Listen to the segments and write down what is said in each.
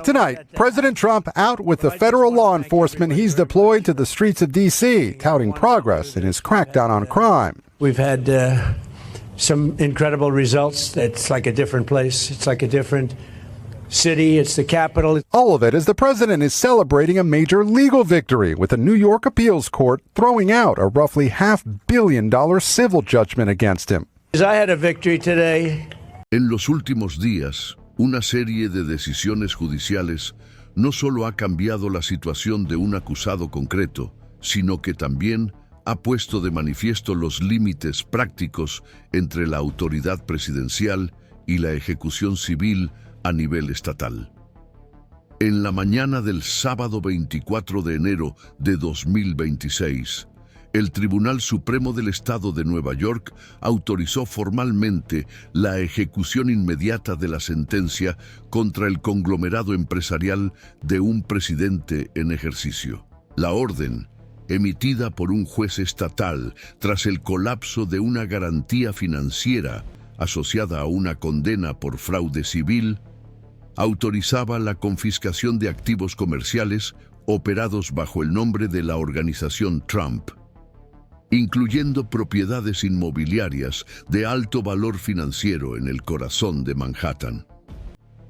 Tonight, President Trump out with the federal law enforcement he's deployed to the streets of D.C., touting progress in his crackdown on crime. We've had some incredible results. It's like a different place. It's like a different city. It's the capital. All of it as the president is celebrating a major legal victory with a New York appeals court throwing out a roughly $500 million civil judgment against him. I had a victory today. En los últimos días, una serie de decisiones judiciales no solo ha cambiado la situación de un acusado concreto, sino que también ha puesto de manifiesto los límites prácticos entre la autoridad presidencial y la ejecución civil a nivel estatal. En la mañana del sábado 24 de enero de 2026, el Tribunal Supremo del Estado de Nueva York autorizó formalmente la ejecución inmediata de la sentencia contra el conglomerado empresarial de un presidente en ejercicio. La orden, emitida por un juez estatal tras el colapso de una garantía financiera asociada a una condena por fraude civil, autorizaba la confiscación de activos comerciales operados bajo el nombre de la organización Trump, incluyendo propiedades inmobiliarias de alto valor financiero en el corazón de Manhattan.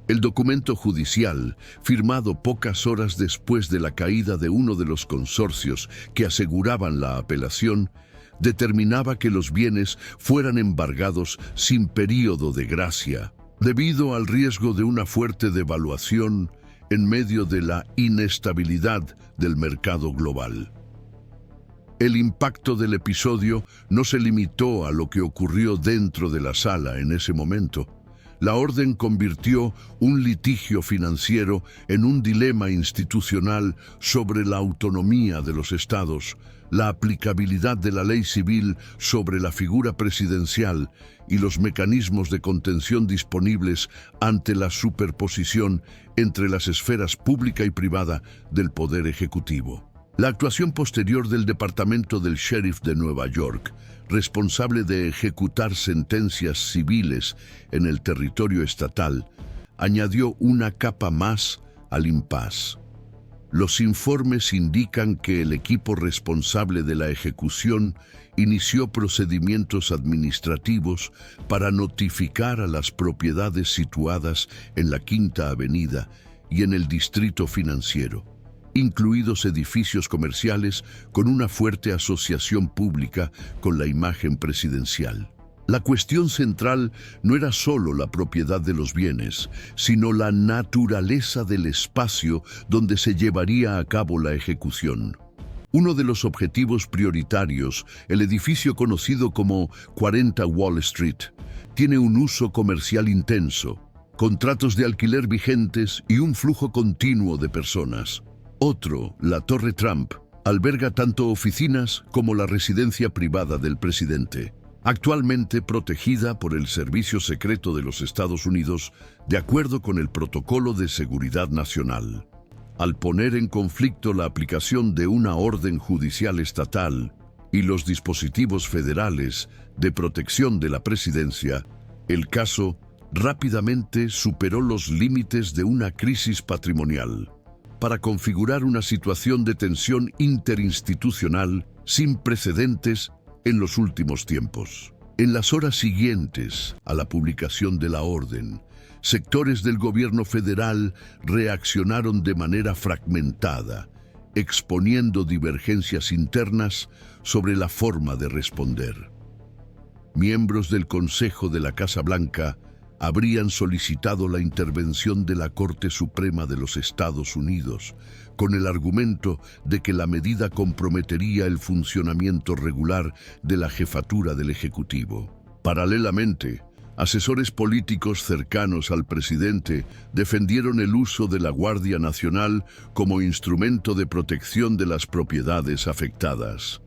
El documento judicial, firmado pocas horas después de la caída de uno de los consorcios que aseguraban la apelación, determinaba que los bienes fueran embargados sin período de gracia, debido al riesgo de una fuerte devaluación en medio de la inestabilidad del mercado global. El impacto del episodio no se limitó a lo que ocurrió dentro de la sala en ese momento. La orden convirtió un litigio financiero en un dilema institucional sobre la autonomía de los estados, la aplicabilidad de la ley civil sobre la figura presidencial y los mecanismos de contención disponibles ante la superposición entre las esferas pública y privada del poder ejecutivo. La actuación posterior del Departamento del Sheriff de Nueva York, responsable de ejecutar sentencias civiles en el territorio estatal, añadió una capa más al impasse. Los informes indican que el equipo responsable de la ejecución inició procedimientos administrativos para notificar a las propiedades situadas en la Quinta Avenida y en el Distrito Financiero, incluidos edificios comerciales con una fuerte asociación pública con la imagen presidencial. La cuestión central no era solo la propiedad de los bienes, sino la naturaleza del espacio donde se llevaría a cabo la ejecución. Uno de los objetivos prioritarios, el edificio conocido como 40 Wall Street, tiene un uso comercial intenso, contratos de alquiler vigentes y un flujo continuo de personas. Otro, la Torre Trump, alberga tanto oficinas como la residencia privada del presidente, actualmente protegida por el Servicio Secreto de los Estados Unidos de acuerdo con el Protocolo de Seguridad Nacional. Al poner en conflicto la aplicación de una orden judicial estatal y los dispositivos federales de protección de la presidencia, el caso rápidamente superó los límites de una crisis patrimonial, para configurar una situación de tensión interinstitucional sin precedentes en los últimos tiempos. En las horas siguientes a la publicación de la orden, sectores del gobierno federal reaccionaron de manera fragmentada, exponiendo divergencias internas sobre la forma de responder. Miembros del Consejo de la Casa Blanca habrían solicitado la intervención de la Corte Suprema de los Estados Unidos, con el argumento de que la medida comprometería el funcionamiento regular de la jefatura del Ejecutivo. Paralelamente, asesores políticos cercanos al presidente defendieron el uso de la Guardia Nacional como instrumento de protección de las propiedades afectadas,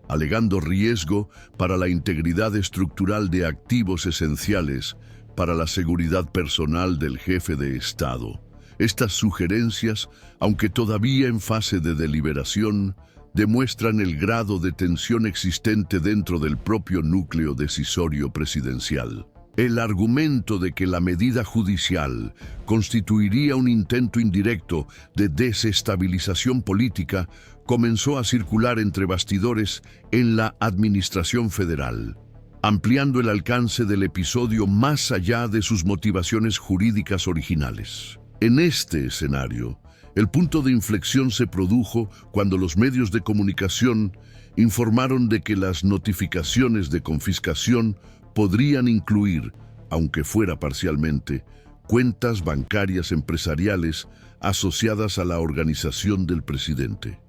alegando riesgo para la integridad estructural de activos esenciales para la seguridad personal del jefe de Estado. Estas sugerencias, aunque todavía en fase de deliberación, demuestran el grado de tensión existente dentro del propio núcleo decisorio presidencial. El argumento de que la medida judicial constituiría un intento indirecto de desestabilización política comenzó a circular entre bastidores en la administración federal, ampliando el alcance del episodio más allá de sus motivaciones jurídicas originales. En este escenario, el punto de inflexión se produjo cuando los medios de comunicación informaron de que las notificaciones de confiscación podrían incluir, aunque fuera parcialmente, cuentas bancarias empresariales asociadas a la organización del presidente.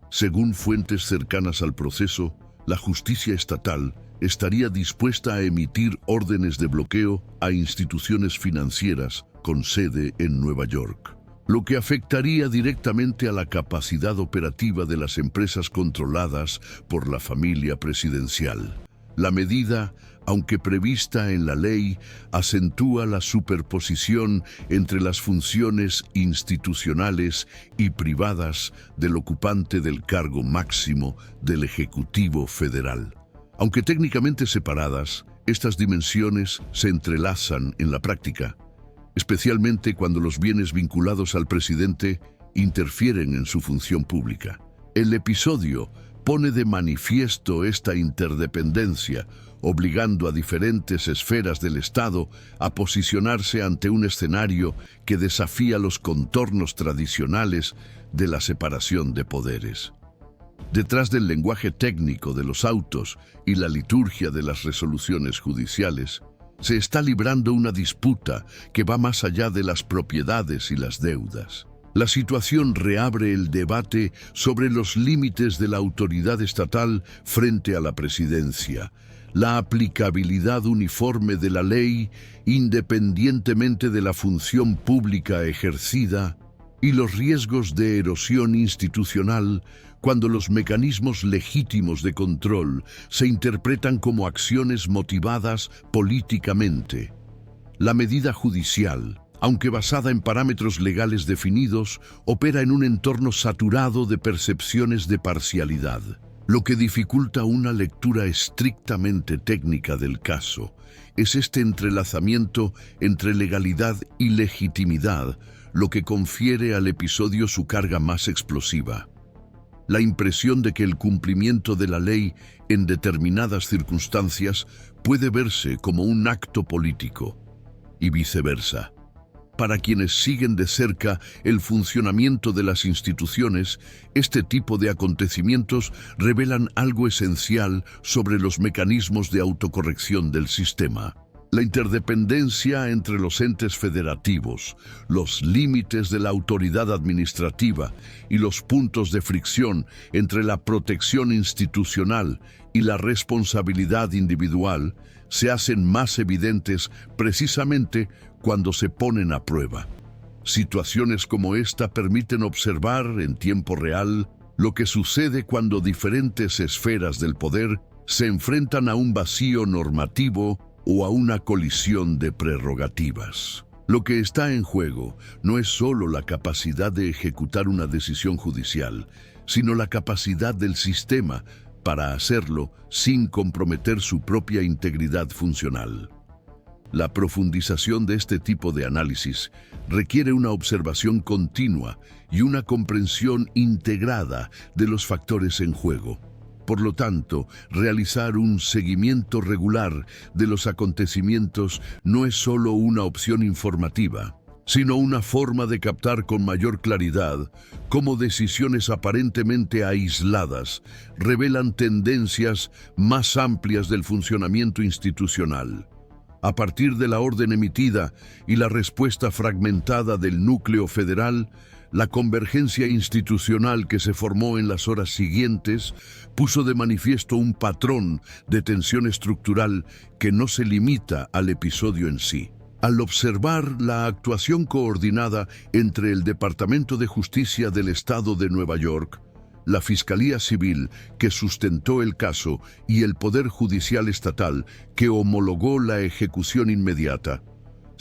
Según fuentes cercanas al proceso, la justicia estatal estaría dispuesta a emitir órdenes de bloqueo a instituciones financieras con sede en Nueva York, lo que afectaría directamente a la capacidad operativa de las empresas controladas por la familia presidencial. La medida, aunque prevista en la ley, acentúa la superposición entre las funciones institucionales y privadas del ocupante del cargo máximo del Ejecutivo Federal. Aunque técnicamente separadas, estas dimensiones se entrelazan en la práctica, especialmente cuando los bienes vinculados al presidente interfieren en su función pública. El episodio pone de manifiesto esta interdependencia, obligando a diferentes esferas del Estado a posicionarse ante un escenario que desafía los contornos tradicionales de la separación de poderes. Detrás del lenguaje técnico de los autos y la liturgia de las resoluciones judiciales, se está librando una disputa que va más allá de las propiedades y las deudas. La situación reabre el debate sobre los límites de la autoridad estatal frente a la presidencia, la aplicabilidad uniforme de la ley independientemente de la función pública ejercida y los riesgos de erosión institucional cuando los mecanismos legítimos de control se interpretan como acciones motivadas políticamente. La medida judicial, aunque basada en parámetros legales definidos, opera en un entorno saturado de percepciones de parcialidad, lo que dificulta una lectura estrictamente técnica del caso. Es este entrelazamiento entre legalidad y legitimidad lo que confiere al episodio su carga más explosiva. La impresión de que el cumplimiento de la ley en determinadas circunstancias puede verse como un acto político, y viceversa. Para quienes siguen de cerca el funcionamiento de las instituciones, este tipo de acontecimientos revelan algo esencial sobre los mecanismos de autocorrección del sistema. La interdependencia entre los entes federativos, los límites de la autoridad administrativa y los puntos de fricción entre la protección institucional y la responsabilidad individual se hacen más evidentes precisamente cuando se ponen a prueba. Situaciones como esta permiten observar en tiempo real lo que sucede cuando diferentes esferas del poder se enfrentan a un vacío normativo o a una colisión de prerrogativas. Lo que está en juego no es solo la capacidad de ejecutar una decisión judicial, sino la capacidad del sistema para hacerlo sin comprometer su propia integridad funcional. La profundización de este tipo de análisis requiere una observación continua y una comprensión integrada de los factores en juego. Por lo tanto, realizar un seguimiento regular de los acontecimientos no es solo una opción informativa, sino una forma de captar con mayor claridad cómo decisiones aparentemente aisladas revelan tendencias más amplias del funcionamiento institucional. A partir de la orden emitida y la respuesta fragmentada del núcleo federal, la convergencia institucional que se formó en las horas siguientes puso de manifiesto un patrón de tensión estructural que no se limita al episodio en sí. Al observar la actuación coordinada entre el Departamento de Justicia del Estado de Nueva York, la Fiscalía Civil que sustentó el caso y el Poder Judicial Estatal que homologó la ejecución inmediata,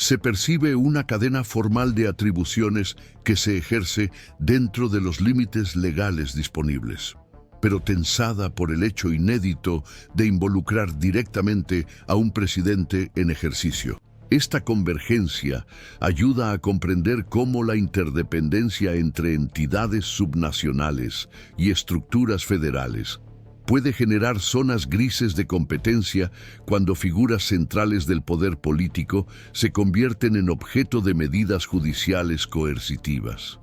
se percibe una cadena formal de atribuciones que se ejerce dentro de los límites legales disponibles. pero tensada por el hecho inédito de involucrar directamente a un presidente en ejercicio. Esta convergencia ayuda a comprender cómo la interdependencia entre entidades subnacionales y estructuras federales puede generar zonas grises de competencia cuando figuras centrales del poder político se convierten en objeto de medidas judiciales coercitivas.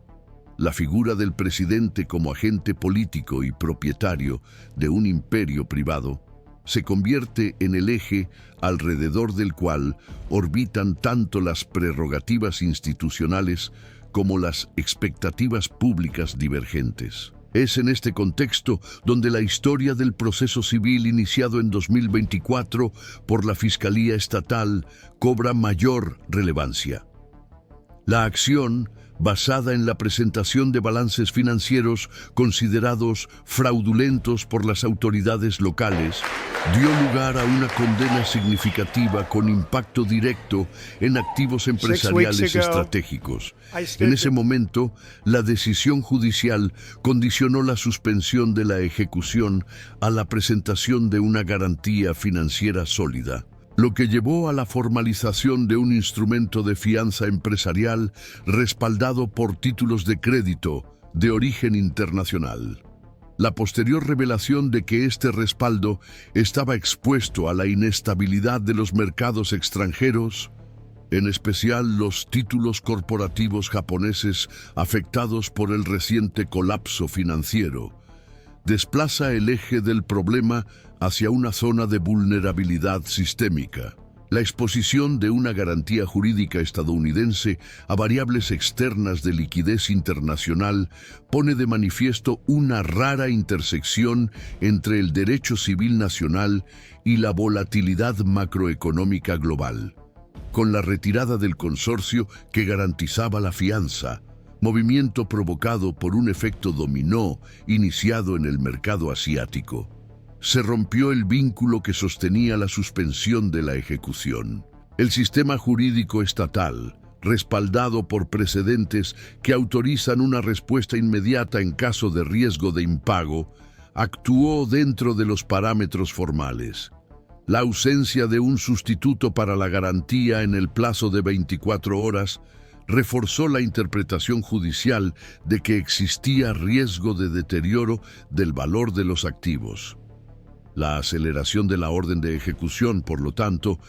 La figura del presidente como agente político y propietario de un imperio privado se convierte en el eje alrededor del cual orbitan tanto las prerrogativas institucionales como las expectativas públicas divergentes. Es en este contexto donde la historia del proceso civil iniciado en 2024 por la Fiscalía Estatal cobra mayor relevancia. La acción, basada en la presentación de balances financieros considerados fraudulentos por las autoridades locales, dio lugar a una condena significativa con impacto directo en activos empresariales estratégicos. En ese momento, la decisión judicial condicionó la suspensión de la ejecución a la presentación de una garantía financiera sólida, lo que llevó a la formalización de un instrumento de fianza empresarial respaldado por títulos de crédito de origen internacional. La posterior revelación de que este respaldo estaba expuesto a la inestabilidad de los mercados extranjeros, en especial los títulos corporativos japoneses afectados por el reciente colapso financiero, desplaza el eje del problema hacia una zona de vulnerabilidad sistémica. La exposición de una garantía jurídica estadounidense a variables externas de liquidez internacional pone de manifiesto una rara intersección entre el derecho civil nacional y la volatilidad macroeconómica global. Con la retirada del consorcio que garantizaba la fianza, movimiento provocado por un efecto dominó iniciado en el mercado asiático, se rompió el vínculo que sostenía la suspensión de la ejecución. El sistema jurídico estatal, respaldado por precedentes que autorizan una respuesta inmediata en caso de riesgo de impago, actuó dentro de los parámetros formales. La ausencia de un sustituto para la garantía en el plazo de 24 horas reforzó la interpretación judicial de que existía riesgo de deterioro del valor de los activos. La aceleración de la orden de ejecución, por lo tanto,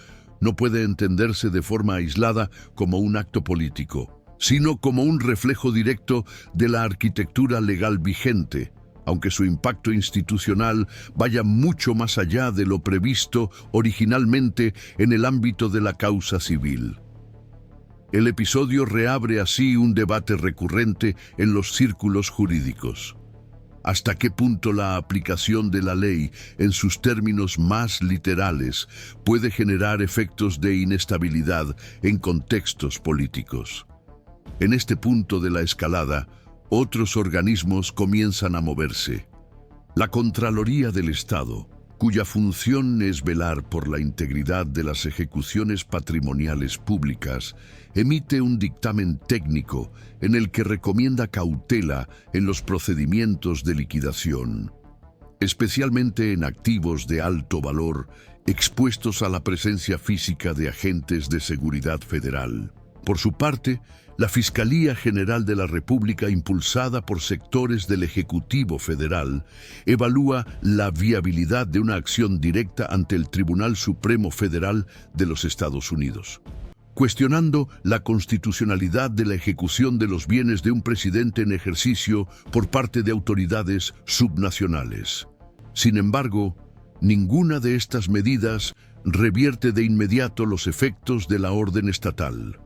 no puede entenderse de forma aislada como un acto político, sino como un reflejo directo de la arquitectura legal vigente, aunque su impacto institucional vaya mucho más allá de lo previsto originalmente en el ámbito de la causa civil. El episodio reabre así un debate recurrente en los círculos jurídicos. ¿Hasta qué punto la aplicación de la ley en sus términos más literales puede generar efectos de inestabilidad en contextos políticos? En este punto de la escalada, otros organismos comienzan a moverse. La Contraloría del Estado, cuya función es velar por la integridad de las ejecuciones patrimoniales públicas, emite un dictamen técnico en el que recomienda cautela en los procedimientos de liquidación, especialmente en activos de alto valor expuestos a la presencia física de agentes de seguridad federal. Por su parte, la Fiscalía General de la República, impulsada por sectores del Ejecutivo Federal, evalúa la viabilidad de una acción directa ante el Tribunal Supremo Federal de los Estados Unidos, cuestionando la constitucionalidad de la ejecución de los bienes de un presidente en ejercicio por parte de autoridades subnacionales. Sin embargo, ninguna de estas medidas revierte de inmediato los efectos de la orden estatal,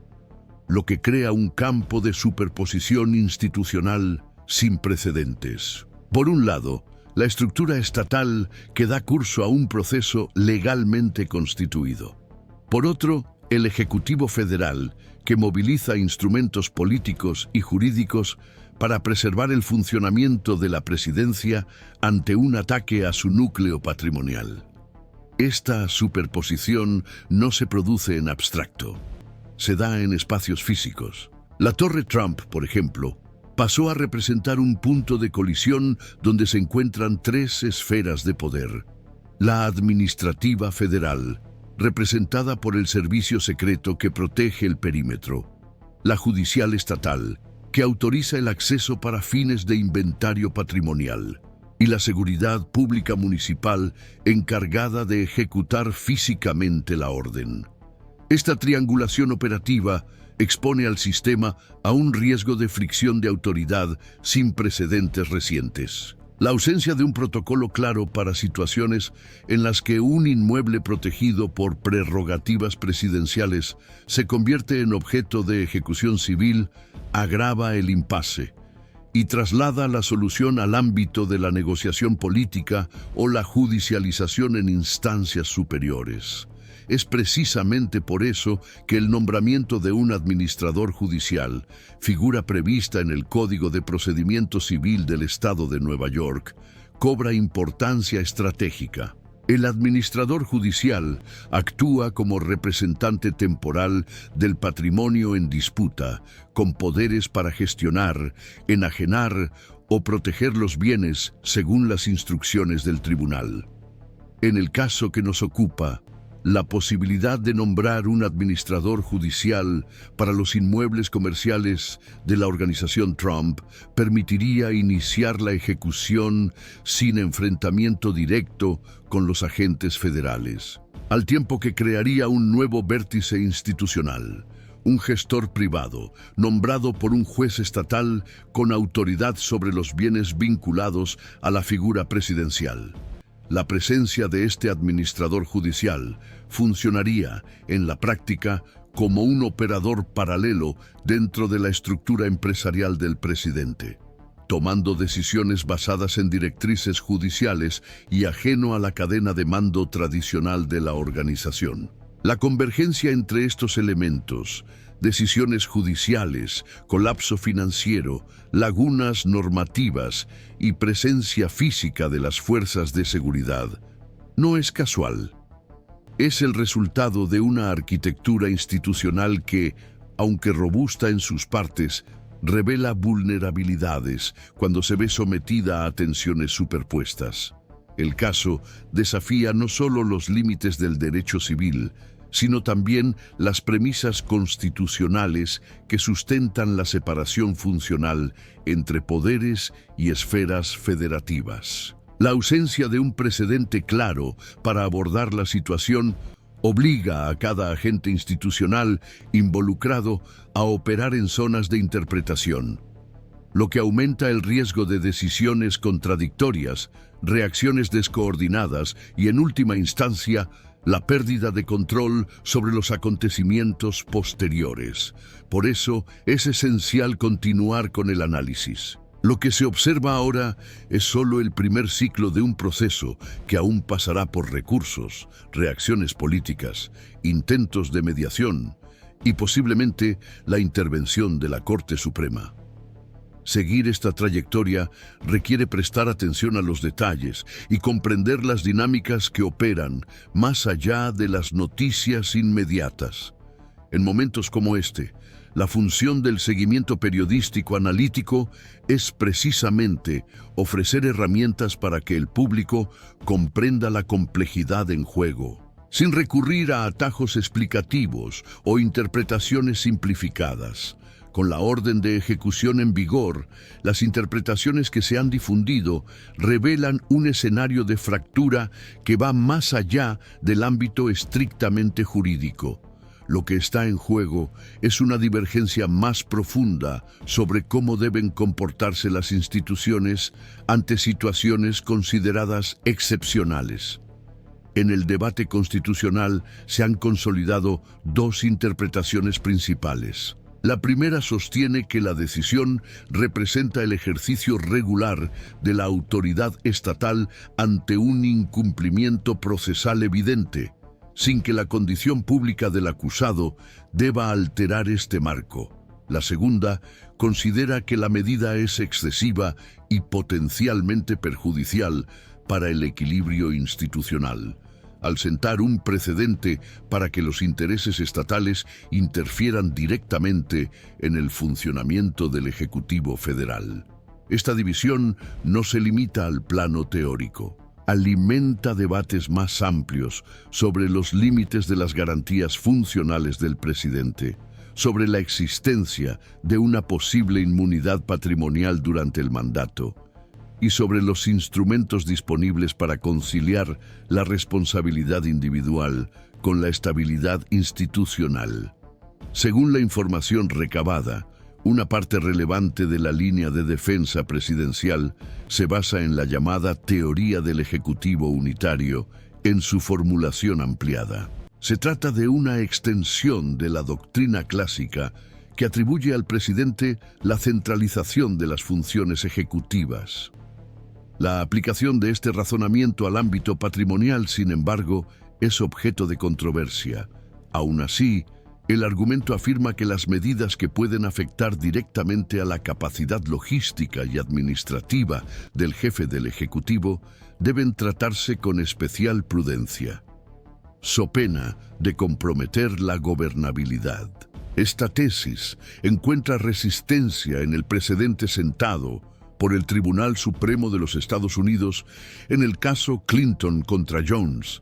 lo que crea un campo de superposición institucional sin precedentes. Por un lado, la estructura estatal que da curso a un proceso legalmente constituido. Por otro, el Ejecutivo Federal, que moviliza instrumentos políticos y jurídicos para preservar el funcionamiento de la presidencia ante un ataque a su núcleo patrimonial. Esta superposición no se produce en abstracto. Se da en espacios físicos. La Torre Trump, por ejemplo, pasó a representar un punto de colisión donde se encuentran tres esferas de poder. La administrativa federal, representada por el servicio secreto que protege el perímetro. La judicial estatal, que autoriza el acceso para fines de inventario patrimonial. Y la seguridad pública municipal, encargada de ejecutar físicamente la orden. Esta triangulación operativa expone al sistema a un riesgo de fricción de autoridad sin precedentes recientes. La ausencia de un protocolo claro para situaciones en las que un inmueble protegido por prerrogativas presidenciales se convierte en objeto de ejecución civil agrava el impasse y traslada la solución al ámbito de la negociación política o la judicialización en instancias superiores. Es precisamente por eso que el nombramiento de un administrador judicial, figura prevista en el Código de Procedimiento Civil del Estado de Nueva York, cobra importancia estratégica. El administrador judicial actúa como representante temporal del patrimonio en disputa, con poderes para gestionar, enajenar o proteger los bienes según las instrucciones del tribunal. En el caso que nos ocupa, la posibilidad de nombrar un administrador judicial para los inmuebles comerciales de la organización Trump permitiría iniciar la ejecución sin enfrentamiento directo con los agentes federales, al tiempo que crearía un nuevo vértice institucional, un gestor privado nombrado por un juez estatal con autoridad sobre los bienes vinculados a la figura presidencial. La presencia de este administrador judicial funcionaría, en la práctica, como un operador paralelo dentro de la estructura empresarial del presidente, tomando decisiones basadas en directrices judiciales y ajeno a la cadena de mando tradicional de la organización. La convergencia entre estos elementos, decisiones judiciales, colapso financiero, lagunas normativas y presencia física de las fuerzas de seguridad, no es casual. Es el resultado de una arquitectura institucional que, aunque robusta en sus partes, revela vulnerabilidades cuando se ve sometida a tensiones superpuestas. El caso desafía no solo los límites del derecho civil, sino también las premisas constitucionales que sustentan la separación funcional entre poderes y esferas federativas. La ausencia de un precedente claro para abordar la situación obliga a cada agente institucional involucrado a operar en zonas de interpretación, lo que aumenta el riesgo de decisiones contradictorias, reacciones descoordinadas y, en última instancia, la pérdida de control sobre los acontecimientos posteriores. Por eso es esencial continuar con el análisis. Lo que se observa ahora es solo el primer ciclo de un proceso que aún pasará por recursos, reacciones políticas, intentos de mediación y posiblemente la intervención de la Corte Suprema. Seguir esta trayectoria requiere prestar atención a los detalles y comprender las dinámicas que operan más allá de las noticias inmediatas. En momentos como este, la función del seguimiento periodístico analítico es precisamente ofrecer herramientas para que el público comprenda la complejidad en juego, sin recurrir a atajos explicativos o interpretaciones simplificadas. Con la orden de ejecución en vigor, las interpretaciones que se han difundido revelan un escenario de fractura que va más allá del ámbito estrictamente jurídico. Lo que está en juego es una divergencia más profunda sobre cómo deben comportarse las instituciones ante situaciones consideradas excepcionales. En el debate constitucional se han consolidado dos interpretaciones principales. La primera sostiene que la decisión representa el ejercicio regular de la autoridad estatal ante un incumplimiento procesal evidente, sin que la condición pública del acusado deba alterar este marco. La segunda considera que la medida es excesiva y potencialmente perjudicial para el equilibrio institucional, al sentar un precedente para que los intereses estatales interfieran directamente en el funcionamiento del Ejecutivo Federal. Esta división no se limita al plano teórico. Alimenta debates más amplios sobre los límites de las garantías funcionales del presidente, sobre la existencia de una posible inmunidad patrimonial durante el mandato y sobre los instrumentos disponibles para conciliar la responsabilidad individual con la estabilidad institucional. Según la información recabada, una parte relevante de la línea de defensa presidencial se basa en la llamada teoría del Ejecutivo unitario en su formulación ampliada. Se trata de una extensión de la doctrina clásica que atribuye al presidente la centralización de las funciones ejecutivas. La aplicación de este razonamiento al ámbito patrimonial, sin embargo, es objeto de controversia. Aún así, el argumento afirma que las medidas que pueden afectar directamente a la capacidad logística y administrativa del jefe del Ejecutivo deben tratarse con especial prudencia, so pena de comprometer la gobernabilidad. Esta tesis encuentra resistencia en el precedente sentado por el Tribunal Supremo de los Estados Unidos en el caso Clinton contra Jones.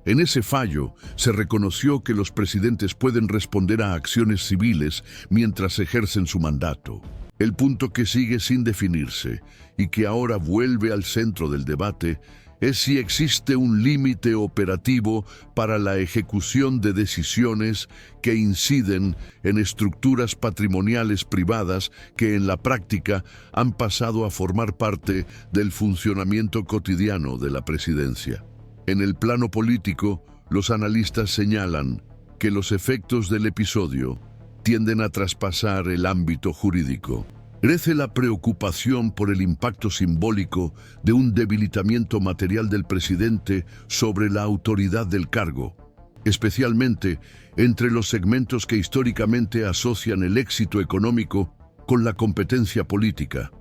En ese fallo se reconoció que los presidentes pueden responder a acciones civiles mientras ejercen su mandato. El punto que sigue sin definirse y que ahora vuelve al centro del debate es si existe un límite operativo para la ejecución de decisiones que inciden en estructuras patrimoniales privadas que en la práctica han pasado a formar parte del funcionamiento cotidiano de la presidencia. En el plano político, los analistas señalan que los efectos del episodio tienden a traspasar el ámbito jurídico. Crece la preocupación por el impacto simbólico de un debilitamiento material del presidente sobre la autoridad del cargo, especialmente entre los segmentos que históricamente asocian el éxito económico con la competencia política.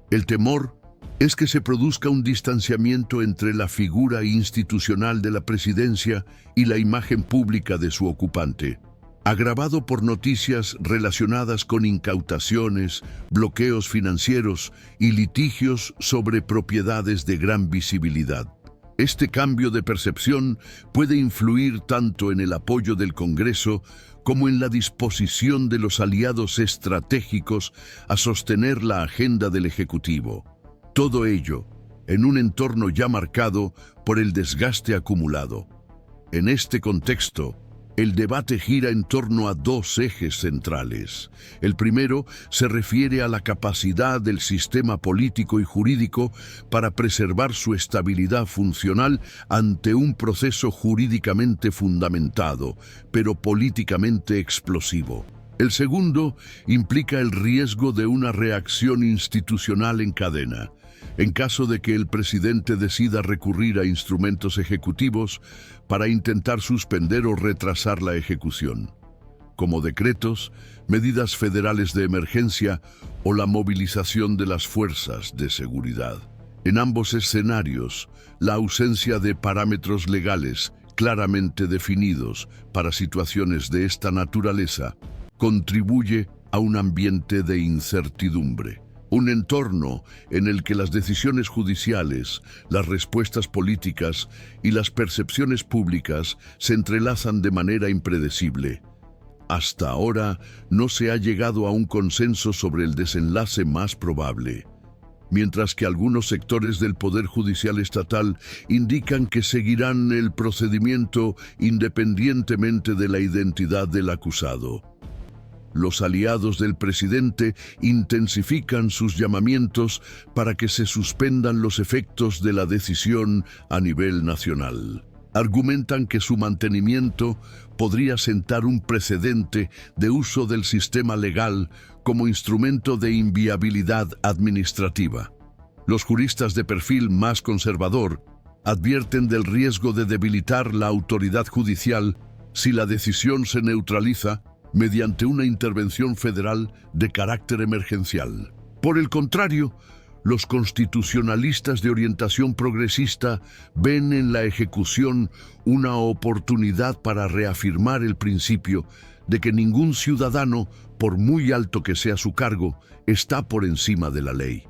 El temor es que se produzca un distanciamiento entre la figura institucional de la presidencia y la imagen pública de su ocupante, agravado por noticias relacionadas con incautaciones, bloqueos financieros y litigios sobre propiedades de gran visibilidad. Este cambio de percepción puede influir tanto en el apoyo del Congreso como en la disposición de los aliados estratégicos a sostener la agenda del Ejecutivo. Todo ello en un entorno ya marcado por el desgaste acumulado. En este contexto, el debate gira en torno a dos ejes centrales. El primero se refiere a la capacidad del sistema político y jurídico para preservar su estabilidad funcional ante un proceso jurídicamente fundamentado, pero políticamente explosivo. El segundo implica el riesgo de una reacción institucional en cadena. En caso de que el presidente decida recurrir a instrumentos ejecutivos para intentar suspender o retrasar la ejecución, como decretos, medidas federales de emergencia o la movilización de las fuerzas de seguridad. En ambos escenarios, la ausencia de parámetros legales claramente definidos para situaciones de esta naturaleza contribuye a un ambiente de incertidumbre. Un entorno en el que las decisiones judiciales, las respuestas políticas y las percepciones públicas se entrelazan de manera impredecible. Hasta ahora no se ha llegado a un consenso sobre el desenlace más probable, mientras que algunos sectores del Poder Judicial Estatal indican que seguirán el procedimiento independientemente de la identidad del acusado. Los aliados del presidente intensifican sus llamamientos para que se suspendan los efectos de la decisión a nivel nacional. Argumentan que su mantenimiento podría sentar un precedente de uso del sistema legal como instrumento de inviabilidad administrativa. Los juristas de perfil más conservador advierten del riesgo de debilitar la autoridad judicial si la decisión se neutraliza mediante una intervención federal de carácter emergencial. Por el contrario, Los constitucionalistas de orientación progresista ven en la ejecución una oportunidad para reafirmar el principio de que ningún ciudadano, por muy alto que sea su cargo, está por encima de la ley.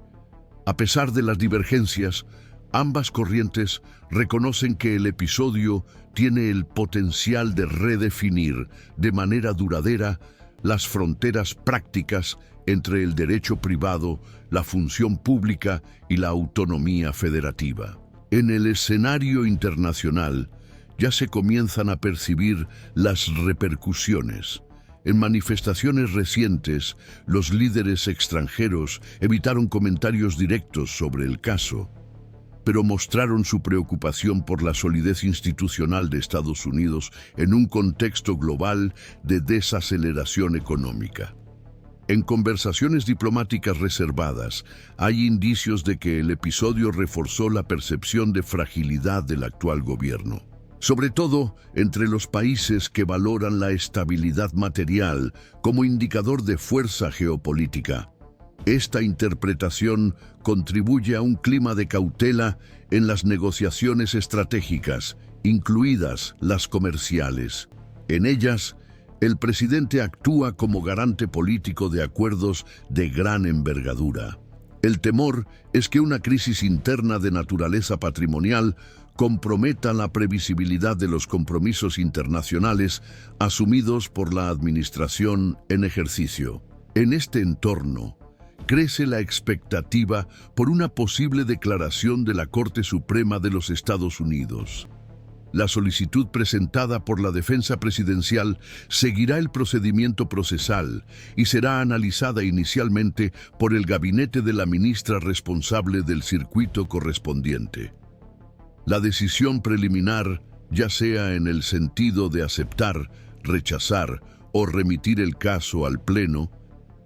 A pesar de las divergencias, ambas corrientes reconocen que el episodio tiene el potencial de redefinir de manera duradera las fronteras prácticas entre el derecho privado, la función pública y la autonomía federativa. En el escenario internacional ya se comienzan a percibir las repercusiones. En manifestaciones recientes, los líderes extranjeros evitaron comentarios directos sobre el caso, pero mostraron su preocupación por la solidez institucional de Estados Unidos en un contexto global de desaceleración económica. En conversaciones diplomáticas reservadas, hay indicios de que el episodio reforzó la percepción de fragilidad del actual gobierno, sobre todo entre los países que valoran la estabilidad material como indicador de fuerza geopolítica. Esta interpretación contribuye a un clima de cautela en las negociaciones estratégicas, incluidas las comerciales. En ellas, el presidente actúa como garante político de acuerdos de gran envergadura. El temor es que una crisis interna de naturaleza patrimonial comprometa la previsibilidad de los compromisos internacionales asumidos por la administración en ejercicio. En este entorno, crece la expectativa por una posible declaración de la Corte Suprema de los Estados Unidos. La solicitud presentada por la defensa presidencial seguirá el procedimiento procesal y será analizada inicialmente por el gabinete de la ministra responsable del circuito correspondiente. La decisión preliminar, ya sea en el sentido de aceptar, rechazar o remitir el caso al Pleno,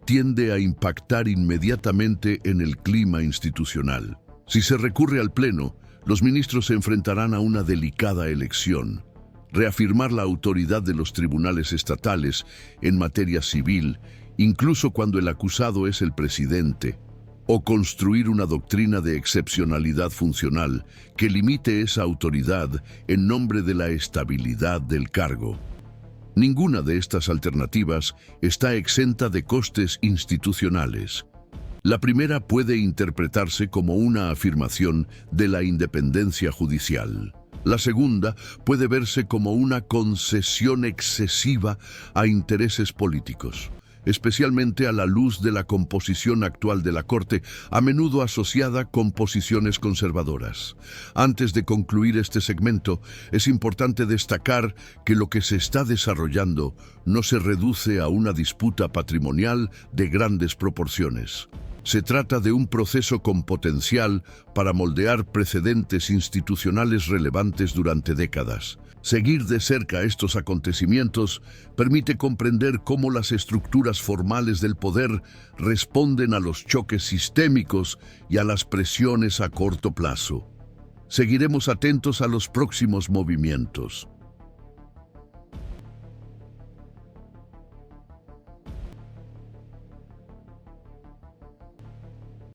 tiende a impactar inmediatamente en el clima institucional. Si se recurre al Pleno, los ministros se enfrentarán a una delicada elección: reafirmar la autoridad de los tribunales estatales en materia civil, incluso cuando el acusado es el presidente, o construir una doctrina de excepcionalidad funcional que limite esa autoridad en nombre de la estabilidad del cargo. Ninguna de estas alternativas está exenta de costes institucionales. La primera puede interpretarse como una afirmación de la independencia judicial. La segunda puede verse como una concesión excesiva a intereses políticos, especialmente a la luz de la composición actual de la Corte, a menudo asociada con posiciones conservadoras. Antes de concluir este segmento, es importante destacar que lo que se está desarrollando no se reduce a una disputa patrimonial de grandes proporciones. Se trata de un proceso con potencial para moldear precedentes institucionales relevantes durante décadas. Seguir de cerca estos acontecimientos permite comprender cómo las estructuras formales del poder responden a los choques sistémicos y a las presiones a corto plazo. Seguiremos atentos a los próximos movimientos.